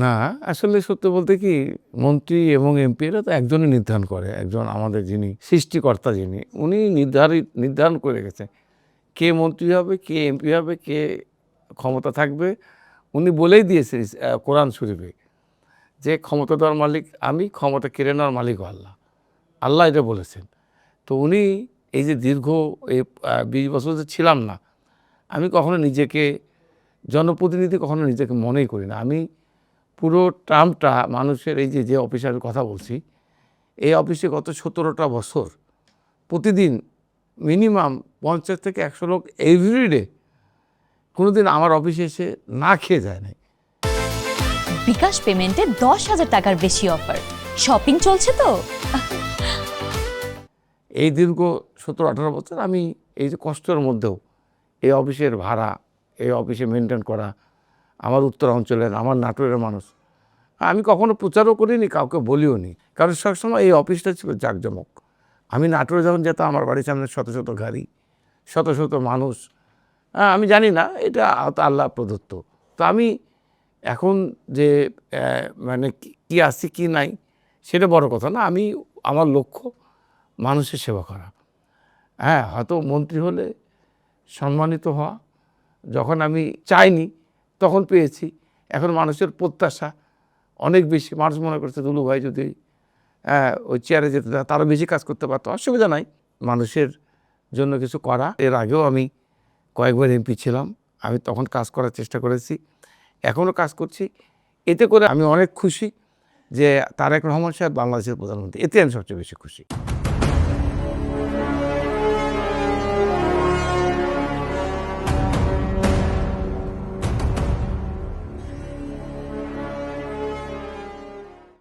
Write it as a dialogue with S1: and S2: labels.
S1: না, আসলে সত্যি বলতে কি মন্ত্রী এবং এমপিরা তো একজনই নির্ধারণ করে। একজন আমাদের যিনি সৃষ্টিকর্তা যিনি, উনি নির্ধারণ করে গেছেন। কে মন্ত্রী হবে, কে এমপি হবে, কে ক্ষমতা থাকবে। উনি বলেই দিয়েছেন কোরআন শরীফে যে, "ক্ষমতা দেওয়ার মালিক আমি, ক্ষমতা কেড়ে নেওয়ার মালিকও আল্লাহ।" আল্লাহ এটা বলেছেন। তো উনি এই যে দীর্ঘ এই ২০ বছর যে ছিলাম না, আমি কখনো নিজেকে জনপ্রতিনিধি কখনো নিজেকে মনেই করি না। আমি পুরো টার্মটা মানুষের এই যে অফিসের কথা বলছি, এই অফিসে গত ১৭টা বছর প্রতিদিন মিনিমাম ৫০ থেকে ১০০ লোক এভরিডে কোনোদিন আমার অফিসে এসে না খেয়ে যায় নাই।
S2: বিকাশ পেমেন্টে ১০,০০০ টাকার বেশি অফার, শপিং চলছে তো।
S1: এই দীর্ঘ ১৭-১৮ বছর আমি এই যে কষ্টের মধ্যেও এই অফিসের ভাড়া, এই অফিসে মেইনটেইন করা, আমার উত্তর অঞ্চলের, আমার নাটোরের মানুষ, আমি কখনো প্রচারও করিনি, কাউকে বলিও নি। কারণ সবসময় এই অফিসটা ছিল জাঁকজমক। আমি নাটোরে যখন যেতাম আমার বাড়ির সামনে শত, শত গাড়ি, শত, শত মানুষ। আমি জানি না এটা হয়তো আল্লাহ প্রদত্ত। তো আমি এখন যে মানে কি আছি কি নাই সেটা বড় কথা না। আমার লক্ষ্য মানুষের সেবা করা। হ্যাঁ, হয়তো মন্ত্রী হলে সম্মানিত হওয়া, যখন আমি চাইনি তখন পেয়েছি। এখন মানুষের প্রত্যাশা অনেক বেশি। মানুষ মনে করছে দুলু ভাই যদি ওই চেয়ারে যেতে তারও বেশি কাজ করতে পারতো, অসুবিধা নাই। মানুষের জন্য কিছু করা। এর আগেও আমি কয়েকবার এমপি ছিলাম। আমি তখন কাজ করার চেষ্টা করেছি, এখনও কাজ করছি। এতে করে আমি অনেক খুশি যে তারেক রহমান সাহেব বাংলাদেশের প্রধানমন্ত্রী, এতে আমি সবচেয়ে বেশি খুশি।